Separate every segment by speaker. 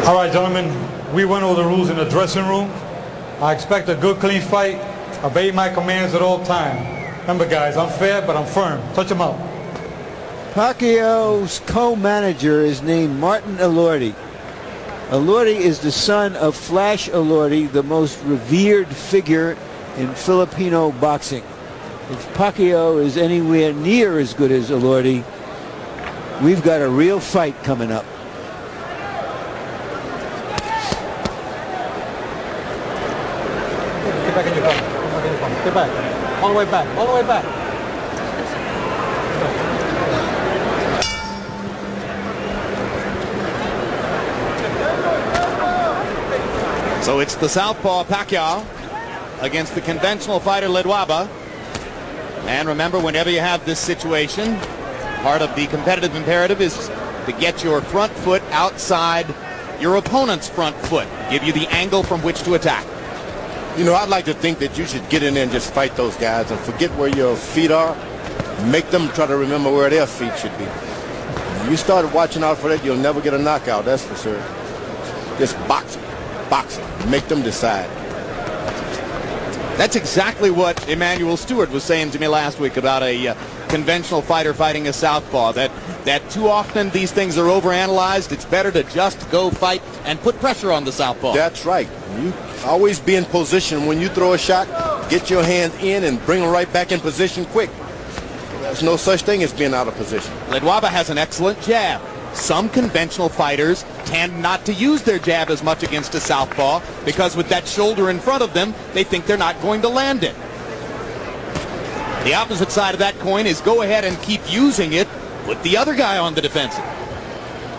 Speaker 1: All right, gentlemen, we went over the rules in the dressing room. I expect a good, clean fight. Obey my commands at all times. Remember, guys, I'm fair, but I'm firm. Touch him out.
Speaker 2: Pacquiao's co-manager is named Martin Elordi. Elordi is the son of Flash Elordi, the most revered figure in Filipino boxing. If Pacquiao is anywhere near as good as Elordi, we've got a real fight coming up.
Speaker 1: Get back in your corner. Get back. All the way back. All the way back.
Speaker 3: So it's the southpaw Pacquiao against the conventional fighter Ledwaba. And remember, whenever you have this situation, part of the competitive imperative is to get your front foot outside your opponent's front foot, give you the angle from which to attack.
Speaker 4: You know, I'd like to think that you should get in there and just fight those guys and forget where your feet are. Make them try to remember where their feet should be. When you start watching out for that, you'll never get a knockout, that's for sure. Just box them, make them decide.
Speaker 3: That's exactly what Emmanuel Stewart was saying to me last week about a conventional fighter fighting a southpaw, that too often these things are overanalyzed. It's better to just go fight and put pressure on the southpaw.
Speaker 4: That's right. You always be in position. When you throw a shot, get your hands in and bring them right back in position quick. There's no such thing as being out of position.
Speaker 3: Ledwaba has an excellent jab. Some conventional fighters tend not to use their jab as much against a southpaw because with that shoulder in front of them, they think they're not going to land it. The opposite side of that coin is go ahead and keep using it. Put the other guy on the defensive.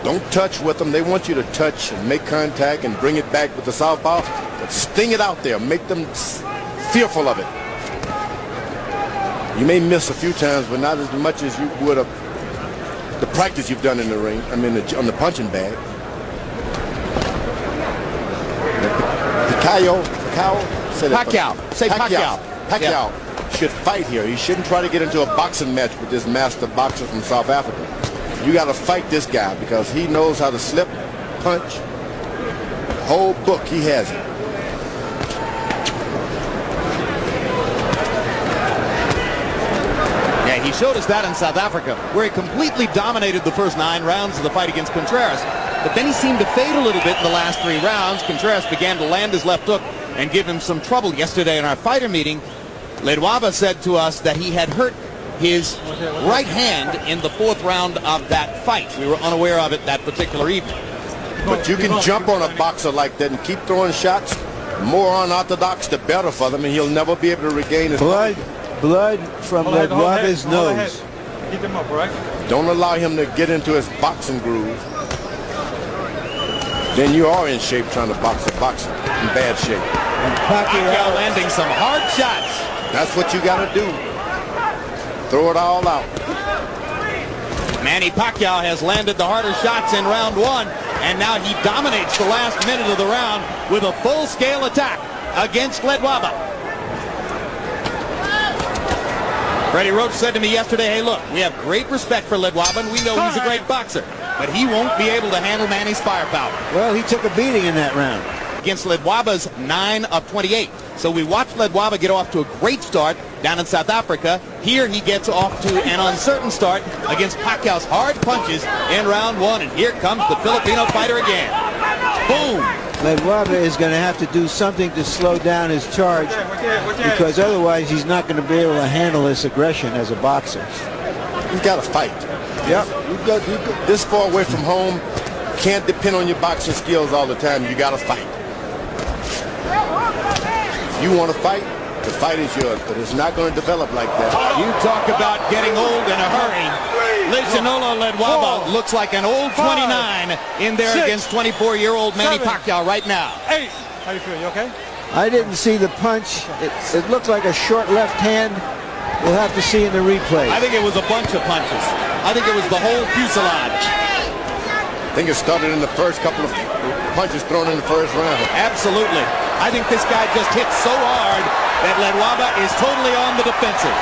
Speaker 4: Don't touch with them. They want you to touch and make contact and bring it back with the southpaw. But sting it out there. Make them fearful of it. You may miss a few times, but not as much as you would have the practice you've done in the ring. I mean, on the punching bag. Pacquiao should fight here. He shouldn't try to get into a boxing match with this master boxer from South Africa. You got to fight this guy because he knows how to slip, punch. The whole book, he has it.
Speaker 3: Yeah, he showed us that in South Africa, where he completely dominated the first 9 rounds of the fight against Contreras. But then he seemed to fade a little bit in the last 3 rounds. Contreras began to land his left hook and give him some trouble. Yesterday in our fighter meeting, Ledwaba said to us that he had hurt his right hand in the 4th round of that fight. We were unaware of it that particular evening.
Speaker 4: But you can jump on a boxer like that and keep throwing shots. The more unorthodox, the better for them, and he'll never be able to regain his
Speaker 2: blood from Ledwaba's nose.
Speaker 1: Keep him up, right?
Speaker 4: Don't allow him to get into his boxing groove. Then you are in shape trying to box a boxer in bad shape.
Speaker 3: And Pacquiao landing some hard shots.
Speaker 4: That's what you got to do. Throw it all out.
Speaker 3: Manny Pacquiao has landed the harder shots in round 1, and now he dominates the last minute of the round with a full-scale attack against Ledwaba. Freddie Roach said to me yesterday, hey, look, we have great respect for Ledwaba, and we know he's a great boxer, but he won't be able to handle Manny's firepower.
Speaker 2: Well, he took a beating in that round.
Speaker 3: Against Ledwaba's 9 of 28. So we watched Ledwaba get off to a great start down in South Africa. Here he gets off to an uncertain start against Pacquiao's hard punches in round 1. And here comes the Filipino fighter again. Boom!
Speaker 2: Ledwaba is going to have to do something to slow down his charge because otherwise he's not going to be able to handle this aggression as a boxer.
Speaker 4: He's got to fight. Yep. You got this far away from home. Can't depend on your boxing skills all the time. You got to fight. If you want to fight, the fight is yours, but it's not going to develop like that.
Speaker 3: You talk about getting old in a hurry. Legionolo Ledwaba looks like an old 29 in there against 24-year-old Manny Pacquiao right now.
Speaker 1: 8. How you feel? You okay?
Speaker 2: I didn't see the punch. It looked like a short left hand. We'll have to see in the replay.
Speaker 3: I think it was a bunch of punches. I think it was the whole fuselage.
Speaker 4: I think it started in the first couple of punches thrown in the first round.
Speaker 3: Absolutely. I think this guy just hit so hard that Ledwaba is totally on the defensive.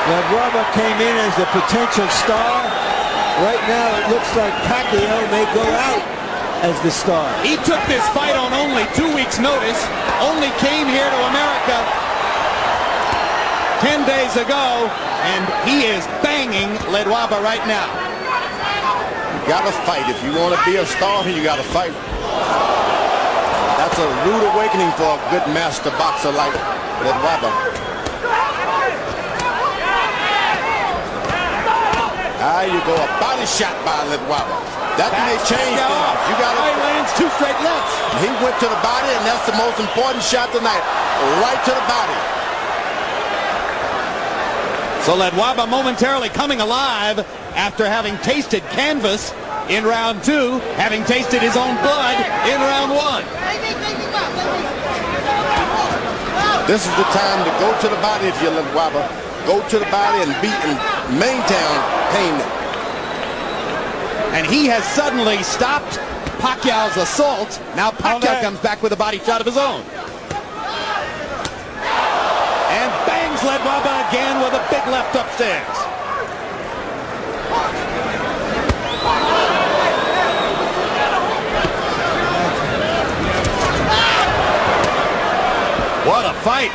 Speaker 2: Ledwaba came in as the potential star. Right now, it looks like Pacquiao may go out as the star.
Speaker 3: He took this fight on only 2 weeks' notice, only came here to America 10 days ago, and he is banging Ledwaba right now.
Speaker 4: You gotta fight. If you want to be a star, you gotta fight. That's a rude awakening for a good master boxer like Ledwaba. There you go, a body shot by Ledwaba. That may change things. You got
Speaker 3: He lands 2 straight lefts.
Speaker 4: He went to the body, and that's the most important shot tonight. Right to the body.
Speaker 3: So Ledwaba momentarily coming alive after having tasted canvas in round 2, having tasted his own blood in round 1.
Speaker 4: This is the time to go to the body if you're Ledwaba. Go to the body and beat and maintain pain.
Speaker 3: And he has suddenly stopped Pacquiao's assault. Now Pacquiao comes back with a body shot of his own. And bangs Ledwaba again with a big left upstairs. What a fight.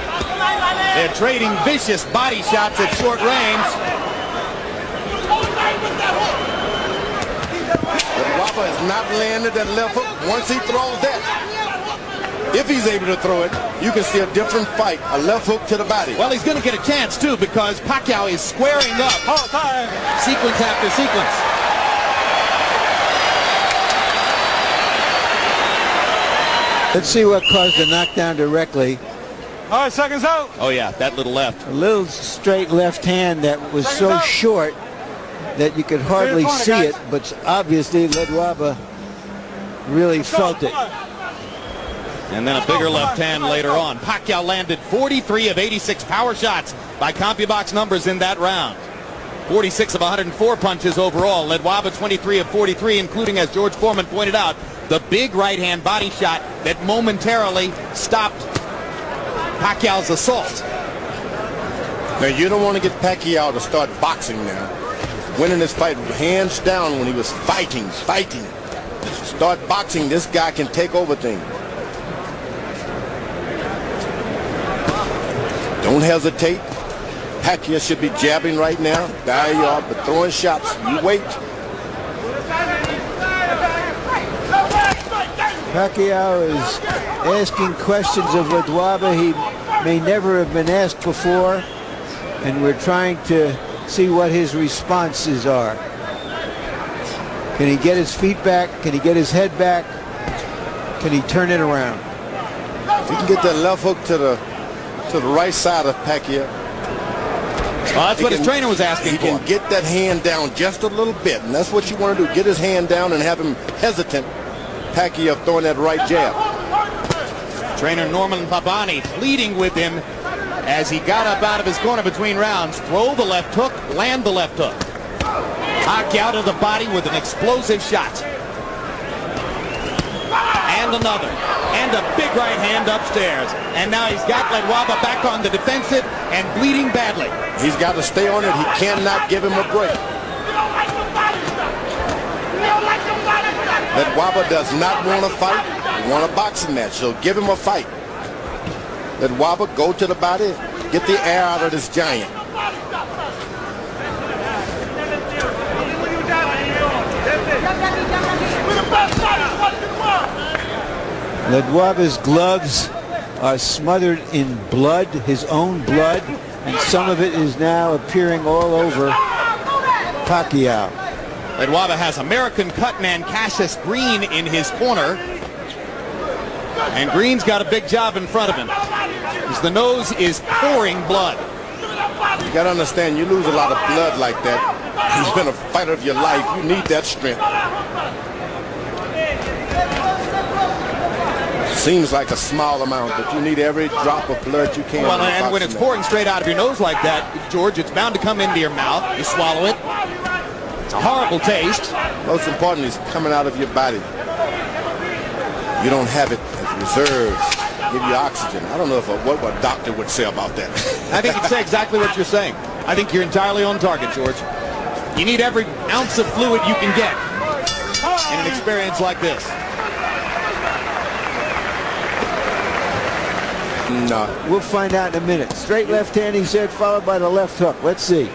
Speaker 3: They're trading vicious body shots at short range.
Speaker 4: Ledwaba has not landed that left hook. Once he throws that, if he's able to throw it, you can see a different fight. A left hook to the body.
Speaker 3: Well, he's going to get a chance, too, because Pacquiao is squaring up. Sequence after sequence.
Speaker 2: Let's see what caused the knockdown directly.
Speaker 1: All right, seconds out.
Speaker 3: Oh, yeah, that little left.
Speaker 2: A little straight left hand that was so short that you could hardly see it, but obviously Ledwaba really felt it.
Speaker 3: And then a bigger left hand later on. Pacquiao landed 43 of 86 power shots by CompuBox numbers in that round. 46 of 104 punches overall. Ledwaba 23 of 43, including, as George Foreman pointed out, the big right hand body shot that momentarily stopped Pacquiao's assault.
Speaker 4: Now, you don't want to get Pacquiao to start boxing now. Winning this fight hands down when he was fighting. Start boxing, this guy can take over things. Don't hesitate. Pacquiao should be jabbing right now. There you are, but throwing shots. You wait.
Speaker 2: Pacquiao is asking questions of Ledwaba he may never have been asked before, and we're trying to see what his responses are. Can he get his feet back? Can he get his head back? Can he turn it around?
Speaker 4: If he can get that left hook to the right side of Pacquiao.
Speaker 3: Well, that's what his trainer was asking for.
Speaker 4: He can get that hand down just a little bit, and that's what you want to do. Get his hand down and have him hesitant. Pacquiao throwing that right jab.
Speaker 3: Trainer Norman Pabani pleading with him as he got up out of his corner between rounds. Throw the left hook, land the left hook. Pacquiao to the body with an explosive shot. And another. And a big right hand upstairs. And now he's got Ledwaba back on the defensive and bleeding badly.
Speaker 4: He's got to stay on it. He cannot give him a break. Ledwaba does not want to fight. He wants a boxing match, so give him a fight. Ledwaba, go to the body. Get the air out of this giant.
Speaker 2: Ledwaba's gloves are smothered in blood, his own blood, and some of it is now appearing all over Pacquiao.
Speaker 3: Ledwaba has American cutman Cassius Green in his corner. And Green's got a big job in front of him, because the nose is pouring blood.
Speaker 4: You got to understand, you lose a lot of blood like that. You've been a fighter of your life. You need that strength. Seems like a small amount, but you need every drop of blood you can.
Speaker 3: Well, and when it's pouring straight out of your nose like that, George, it's bound to come into your mouth. You swallow it. It's a horrible taste.
Speaker 4: Most importantly, it's coming out of your body. You don't have it as reserves. Give you oxygen. I don't know what a doctor would say about that.
Speaker 3: I think he'd say exactly what you're saying. I think you're entirely on target, George. You need every ounce of fluid you can get in an experience like this.
Speaker 4: No.
Speaker 2: We'll find out in a minute. Straight left hand, he said, followed by the left hook. Let's see.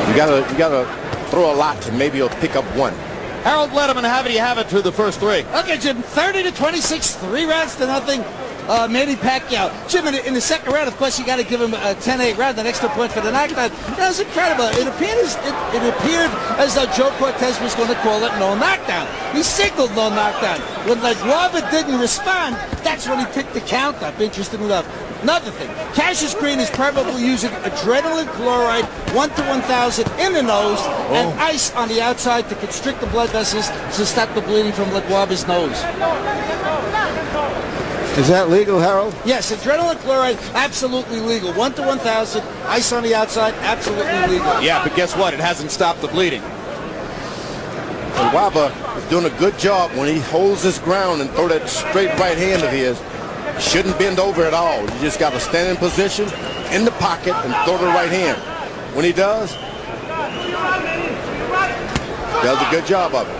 Speaker 4: You gotta throw a lot to maybe he'll pick up one.
Speaker 3: Harold Ledwaba, how do you have it through the first three?
Speaker 5: Okay, Jim, 30-26, 3 rounds to nothing. Manny Pacquiao. Jim, in the second round, of course, you got to give him a 10-8 round, an extra point for the knockdown. That was incredible. It appeared as though Joe Cortez was going to call it no knockdown. He signaled no knockdown. When Ledwaba didn't respond, that's when he picked the count up, interesting enough. Another thing, Cassius Green is probably using adrenaline chloride 1 to 1,000 in the nose and ice on the outside to constrict the blood vessels to stop the bleeding from Ledwaba's nose.
Speaker 2: Is that legal, Harold?
Speaker 5: Yes, adrenaline chloride, absolutely legal. 1 to 1,000, ice on the outside, absolutely legal.
Speaker 3: Yeah, but guess what? It hasn't stopped the bleeding.
Speaker 4: Ledwaba is doing a good job when he holds his ground and throw that straight right hand of his. Shouldn't bend over at all. You just got to stand in position in the pocket and throw the right hand. When he does a good job of it.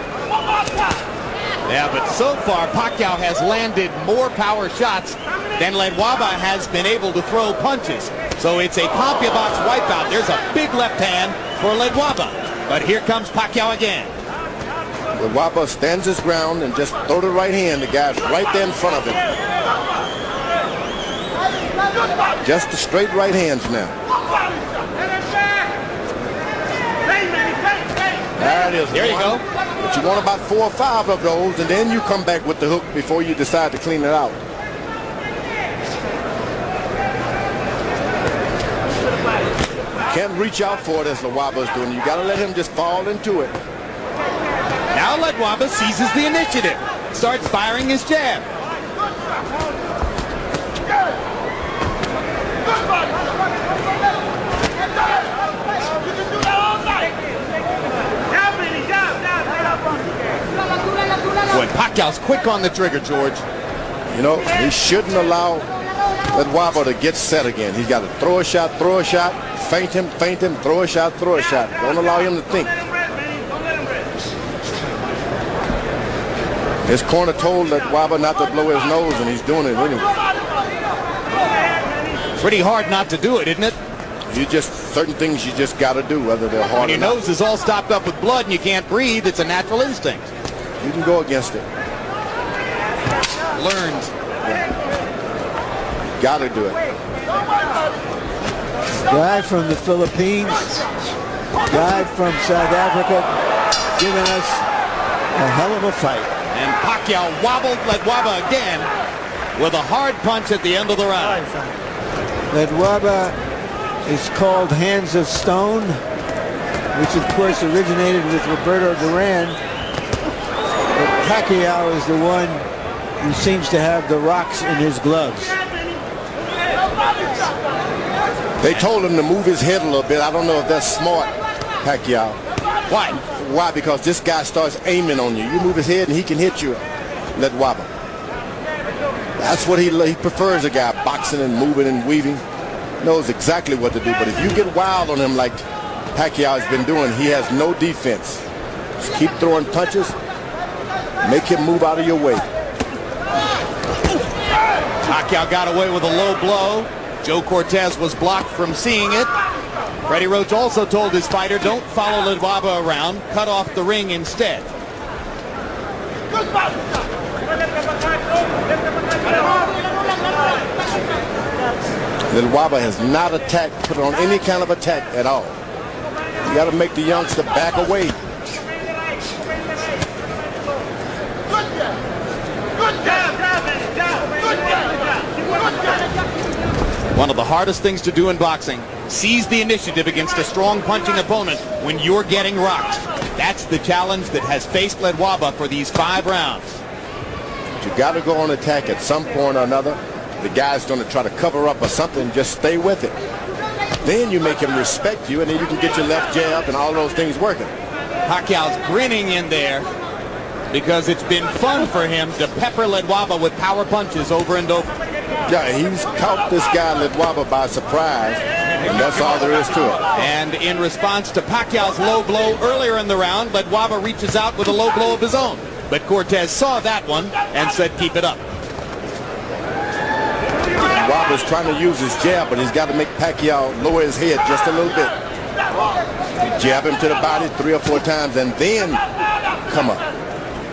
Speaker 3: Yeah, but so far, Pacquiao has landed more power shots than Ledwaba has been able to throw punches. So it's a Pacquiao box wipeout. There's a big left hand for Ledwaba. But here comes Pacquiao again.
Speaker 4: Ledwaba stands his ground and just throw the right hand. The guy's right there in front of him. Just the straight right hands now. There it is.
Speaker 3: There you go.
Speaker 4: But you want about 4 or 5 of those, and then you come back with the hook before you decide to clean it out. Can't reach out for it as Ledwaba's doing. You got to let him just fall into it.
Speaker 3: Now Ledwaba seizes the initiative. Starts firing his jab. Boy, Pacquiao's quick on the trigger, George.
Speaker 4: You know, he shouldn't allow Ledwaba to get set again. He's got to throw a shot, feint him, throw a shot, Don't allow him to think. His corner told Ledwaba not to blow his nose, and he's doing it anyway.
Speaker 3: Pretty hard not to do it, isn't it?
Speaker 4: You just, certain things you just got to do, whether they're hard
Speaker 3: when
Speaker 4: or not.
Speaker 3: your nose is all stopped up with blood and you can't breathe, it's a natural instinct.
Speaker 4: You can go against it.
Speaker 3: Learned.
Speaker 4: Got to do it.
Speaker 2: Guy from the Philippines, guy from South Africa, giving us a hell of a fight.
Speaker 3: And Pacquiao wobbled Ledwaba again with a hard punch at the end of the round.
Speaker 2: Ledwaba is called Hands of Stone, which of course originated with Roberto Duran. But Pacquiao is the one who seems to have the rocks in his gloves.
Speaker 4: They told him to move his head a little bit. I don't know if that's smart, Pacquiao.
Speaker 3: Why?
Speaker 4: Why? Because this guy starts aiming on you. You move his head and he can hit you, Ledwaba. That's what he prefers, a guy boxing and moving and weaving. Knows exactly what to do. But if you get wild on him like Pacquiao has been doing, he has no defense. Just keep throwing punches. Make him move out of your way.
Speaker 3: Pacquiao got away with a low blow. Joe Cortez was blocked from seeing it. Freddie Roach also told his fighter, don't follow Ledwaba around, cut off the ring instead.
Speaker 4: Ledwaba has not attacked, put on any kind of attack at all. You got to make the youngster back away.
Speaker 3: One of the hardest things to do in boxing, seize the initiative against a strong punching opponent when you're getting rocked. That's the challenge that has faced Ledwaba for these 5 rounds.
Speaker 4: You got to go on attack at some point or another. The guy's going to try to cover up or something. Just stay with it. Then you make him respect you, and then you can get your left jab and all those things working.
Speaker 3: Pacquiao's grinning in there because it's been fun for him to pepper Ledwaba with power punches over and over.
Speaker 4: Yeah, he's caught this guy Ledwaba by surprise. And that's all there is to it.
Speaker 3: And in response to Pacquiao's low blow earlier in the round, Ledwaba reaches out with a low blow of his own. But Cortez saw that one and said, keep it up.
Speaker 4: Ledwaba's trying to use his jab, but he's got to make Pacquiao lower his head just a little bit. Jab him to the body 3 or 4 times and then come up.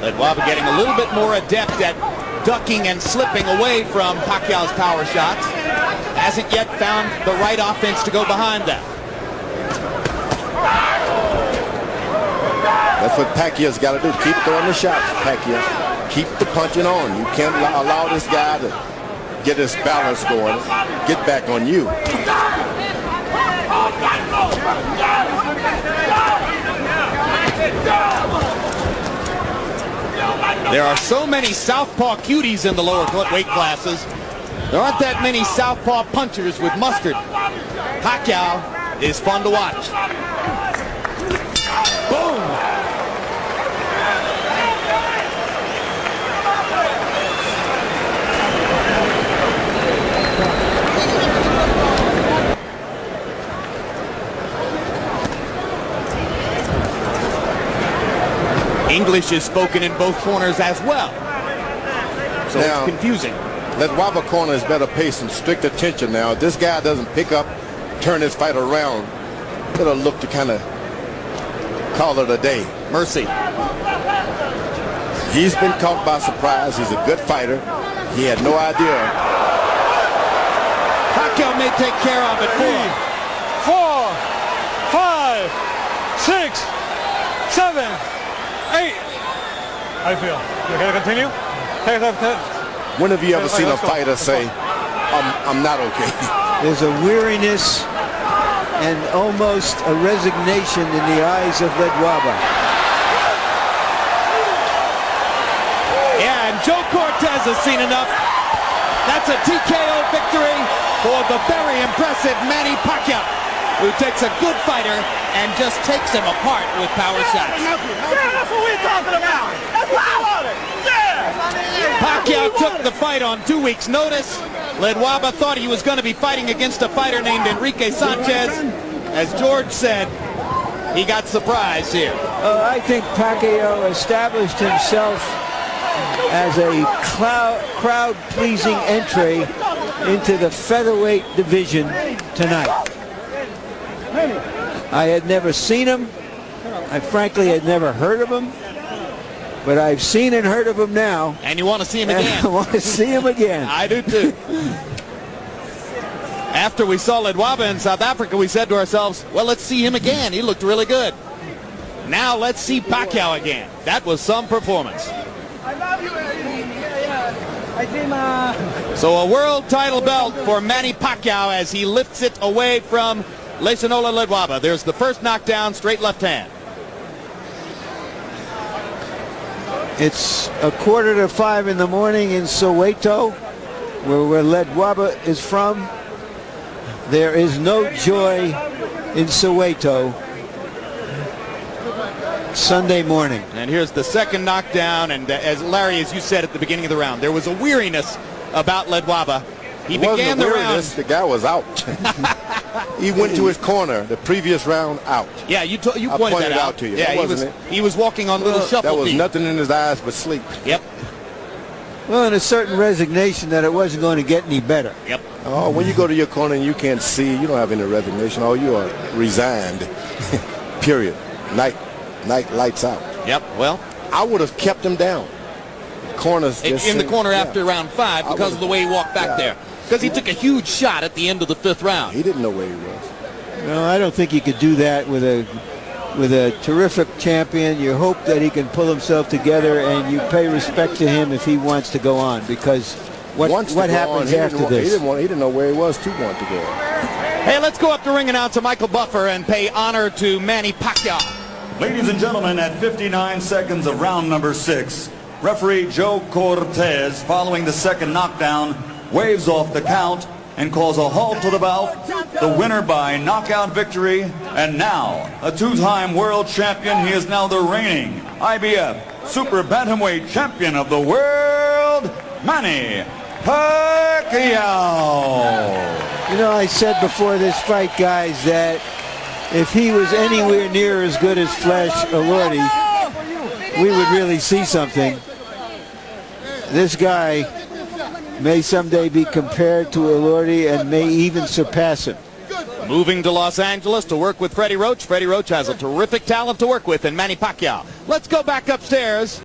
Speaker 3: Ledwaba getting a little bit more adept at ducking and slipping away from Pacquiao's power shots. Hasn't yet found the right offense to go behind that.
Speaker 4: That's what Pacquiao's got to do. Keep throwing the shots, Pacquiao. Keep the punching on. You can't allow this guy to get his balance going. Get back on you.
Speaker 3: There are so many southpaw cuties in the lower weight classes. There aren't that many southpaw punchers with mustard. Pacquiao is fun to watch. Boom! English is spoken in both corners as well. So
Speaker 4: now,
Speaker 3: it's confusing.
Speaker 4: Ledwaba corner is better pace and strict attention now. If this guy doesn't pick up, turn his fight around, it'll look to kind of call it a day.
Speaker 3: Mercy.
Speaker 4: He's been caught by surprise. He's a good fighter. He had no idea.
Speaker 3: Pacquiao may take care of it.
Speaker 1: 3, 4, 5, 6, 7, 8. I feel. You gonna continue?
Speaker 4: When have you ever seen a fighter say, I'm not okay?
Speaker 2: There's a weariness and almost a resignation in the eyes of Ledwaba.
Speaker 3: Yeah, and Joe Cortez has seen enough. That's a TKO victory for the very impressive Manny Pacquiao, who takes a good fighter and just takes him apart with power shots.
Speaker 6: Yeah, that's what we're talking about. That's what I wanted. Yeah.
Speaker 3: Pacquiao took the fight on 2 weeks' notice. Ledwaba thought he was going to be fighting against a fighter named Enrique Sanchez. As George said, he got surprised here.
Speaker 2: I think Pacquiao established himself as a crowd-pleasing entry into the featherweight division tonight. I had never seen him. I frankly had never heard of him. But I've seen and heard of him now.
Speaker 3: And you want to see him again.
Speaker 2: I want to see him again.
Speaker 3: I do too. After we saw Ledwaba in South Africa, we said to ourselves, well, let's see him again. He looked really good. Now let's see Pacquiao again. That was some performance.
Speaker 6: I love you.
Speaker 3: So a world title belt for Manny Pacquiao as he lifts it away from Lesonola Ledwaba. There's the first knockdown, straight left hand.
Speaker 2: It's 4:45 in the morning in Soweto, where Ledwaba is from. There is no joy in Soweto Sunday morning.
Speaker 3: And here's the second knockdown, and as Larry, as you said at the beginning of the round, there was a weariness about Ledwaba. He began the round.
Speaker 4: The guy was out. He went to his corner the previous round out.
Speaker 3: Yeah, you pointed that out
Speaker 4: to you.
Speaker 3: Yeah, he was walking on little shuffle
Speaker 4: There was
Speaker 3: feet.
Speaker 4: nothing in his eyes but sleep.
Speaker 3: Yep.
Speaker 2: Well, and a certain resignation that it wasn't going to get any better.
Speaker 3: Yep.
Speaker 4: Oh, when you go to your corner and you can't see, you don't have any resignation. Oh, you are resigned. Period. Night lights out.
Speaker 3: Yep. Well,
Speaker 4: I would have kept him down. Corners just
Speaker 3: in the corner after round 5 because of the way he walked back there. Because he took a huge shot at the end of the 5th round.
Speaker 4: He didn't know where he was.
Speaker 2: No, I don't think you could do that with a terrific champion. You hope that he can pull himself together, and you pay respect to him if he wants to go on. Because what happens after this?
Speaker 4: He didn't know where he was to want to go.
Speaker 3: Hey, let's go up the ring announcer Michael Buffer and pay honor to Manny Pacquiao.
Speaker 7: Ladies and gentlemen, at 59 seconds of round number 6, referee Joe Cortez, following the second knockdown, waves off the count and calls a halt to the bout. The winner by knockout victory, and now a 2-time world champion. He is now the reigning IBF Super Bantamweight Champion of the world, Manny Pacquiao.
Speaker 2: You know, I said before this fight, guys, that if he was anywhere near as good as Flash Elordi, we would really see something. This guy may someday be compared to Elordi and may even surpass him.
Speaker 3: Moving to Los Angeles to work with Freddie Roach. Freddie Roach has a terrific talent to work with in Manny Pacquiao. Let's go back upstairs.